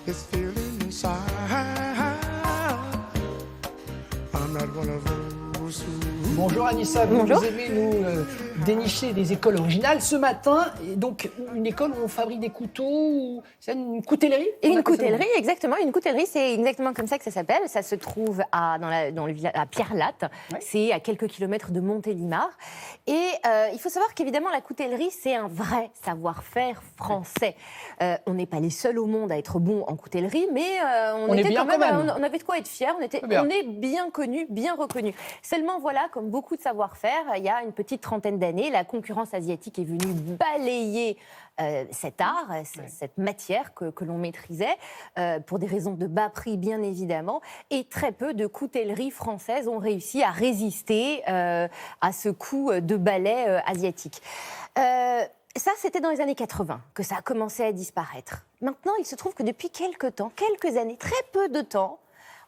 this feeling inside. I'm not one of those who... Bonjour Anissa, Bonjour. vous aimez nous dénicher des écoles originales. Ce matin, donc une école où on fabrique des couteaux, c'est une coutellerie? Et une coutellerie, exactement. Une coutellerie, c'est exactement comme ça que ça s'appelle. Ça se trouve dans le village à Pierrelatte. Ouais. C'est à quelques kilomètres de Montélimar. Et il faut savoir qu'évidemment, la coutellerie, c'est un vrai savoir-faire français. On n'est pas les seuls au monde à être bons en coutellerie, mais on est était bien quand même. on avait de quoi être fiers. On est bien connus, bien reconnus. Seulement, voilà, comme beaucoup de savoir-faire, il y a une petite trentaine d'années, la concurrence asiatique est venue balayer cet art, cette matière que l'on maîtrisait, pour des raisons de bas prix bien évidemment, et très peu de coutelleries françaises ont réussi à résister à ce coup de balai asiatique. Ça, c'était dans les années 80 que ça a commencé à disparaître. Maintenant, il se trouve que depuis quelques années, très peu de temps,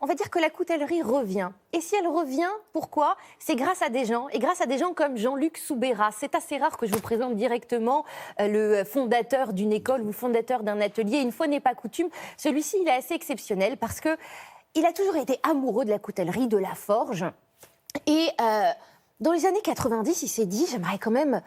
on va dire que la coutellerie revient. Et si elle revient, pourquoi? C'est grâce à des gens, et grâce à des gens comme Jean-Luc Soubeyras. C'est assez rare que je vous présente directement le fondateur d'une école ou fondateur d'un atelier. Une fois n'est pas coutume, celui-ci, il est assez exceptionnel parce que il a toujours été amoureux de la coutellerie, de la forge. Et dans les années 90, il s'est dit, j'aimerais quand même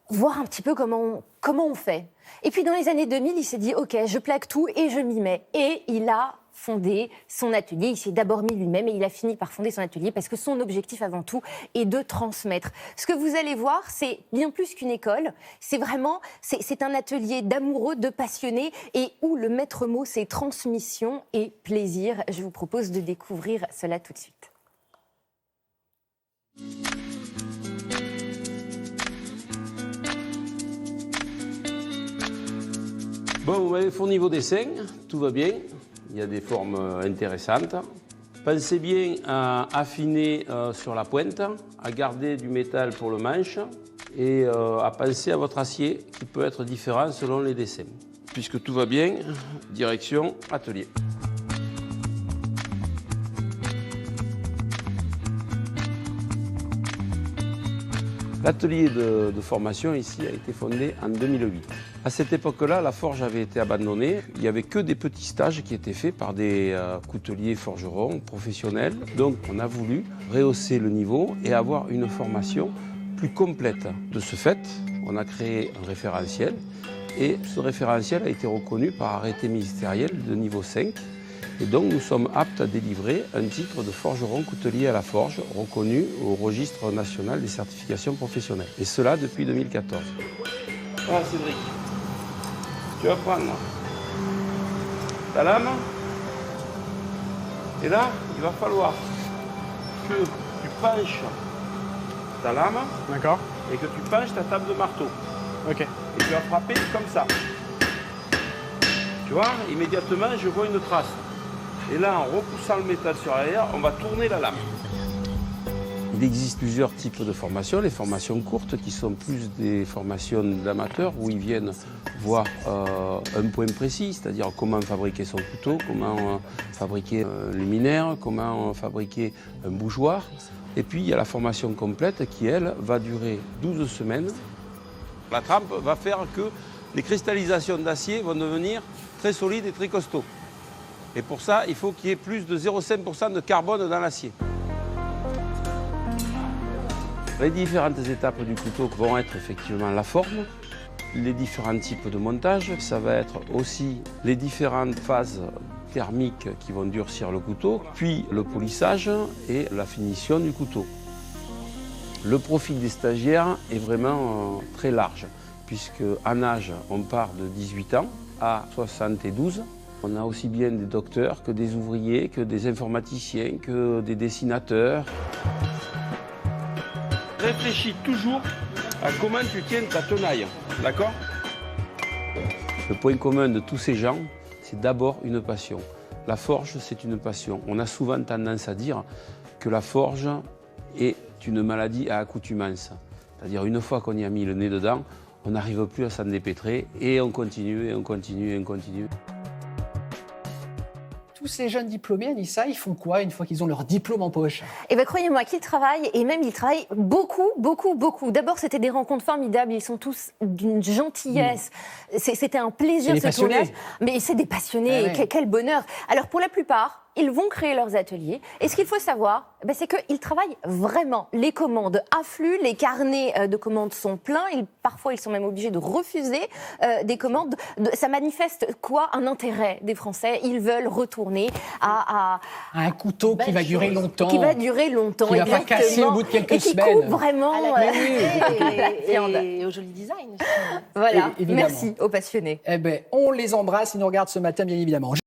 voir un petit peu comment on fait. Et puis dans les années 2000, il s'est dit, ok, je plaque tout et je m'y mets. Et il a fondé son atelier. Il s'est d'abord mis lui-même et il a fini par fonder son atelier parce que son objectif avant tout est de transmettre. Ce que vous allez voir, c'est bien plus qu'une école. C'est vraiment, c'est un atelier d'amoureux, de passionnés et où le maître mot, c'est transmission et plaisir. Je vous propose de découvrir cela tout de suite. Bon, vous m'avez fourni vos dessins, tout va bien. Il y a des formes intéressantes. Pensez bien à affiner sur la pointe, à garder du métal pour le manche et à penser à votre acier qui peut être différent selon les dessins. Puisque tout va bien, direction atelier. L'atelier de formation ici a été fondé en 2008. À cette époque-là, la forge avait été abandonnée. Il n'y avait que des petits stages qui étaient faits par des couteliers forgerons professionnels. Donc on a voulu rehausser le niveau et avoir une formation plus complète. De ce fait, on a créé un référentiel et ce référentiel a été reconnu par arrêté ministériel de niveau 5. Et donc nous sommes aptes à délivrer un titre de forgeron coutelier à la forge reconnu au registre national des certifications professionnelles. Et cela depuis 2014. Voilà Cédric, tu vas prendre ta lame et là il va falloir que tu penches ta lame. D'accord. Et que tu penches ta table de marteau. Ok. Et tu vas frapper comme ça. Tu vois, immédiatement je vois une trace. Et là, en repoussant le métal sur l'arrière, on va tourner la lame. Il existe plusieurs types de formations. Les formations courtes, qui sont plus des formations d'amateurs, où ils viennent voir un point précis, c'est-à-dire comment fabriquer son couteau, comment fabriquer un luminaire, comment fabriquer un bougeoir. Et puis, il y a la formation complète qui, elle, va durer 12 semaines. La trempe va faire que les cristallisations d'acier vont devenir très solides et très costauds. Et pour ça, il faut qu'il y ait plus de 0,5% de carbone dans l'acier. Les différentes étapes du couteau vont être effectivement la forme, les différents types de montage. Ça va être aussi les différentes phases thermiques qui vont durcir le couteau, puis le polissage et la finition du couteau. Le profil des stagiaires est vraiment très large, puisque en âge, on part de 18 ans à 72. On a aussi bien des docteurs que des ouvriers, que des informaticiens, que des dessinateurs. Réfléchis toujours à comment tu tiens ta tenaille, d'accord? Le point commun de tous ces gens, c'est d'abord une passion. La forge, c'est une passion. On a souvent tendance à dire que la forge est une maladie à accoutumance. C'est-à-dire une fois qu'on y a mis le nez dedans, on n'arrive plus à s'en dépêtrer et on continue, et on continue, et on continue. tous ces jeunes diplômés, Anissa, ils font quoi une fois qu'ils ont leur diplôme en poche? Eh bien, croyez-moi qu'ils travaillent, et même ils travaillent beaucoup, beaucoup, beaucoup. D'abord, c'était des rencontres formidables, ils sont tous d'une gentillesse. C'était un plaisir, C'est des ce tournage. passionnés. Mais c'est des passionnés, Ah ouais. quel bonheur. Alors, pour la plupart, ils vont créer leurs ateliers. Et ce qu'il faut savoir, c'est qu'ils travaillent vraiment. Les commandes affluent, les carnets de commandes sont pleins. Parfois, ils sont même obligés de refuser des commandes. Ça manifeste quoi? Un intérêt des Français. Ils veulent retourner à Un couteau qui belle va durer chose. longtemps. Qui va durer longtemps, Qui va pas exactement. casser au bout de quelques et qui semaines. coupe vraiment. Et au joli design aussi. Voilà. Évidemment. Merci aux passionnés. Eh ben, on les embrasse, ils nous regardent ce matin, bien évidemment.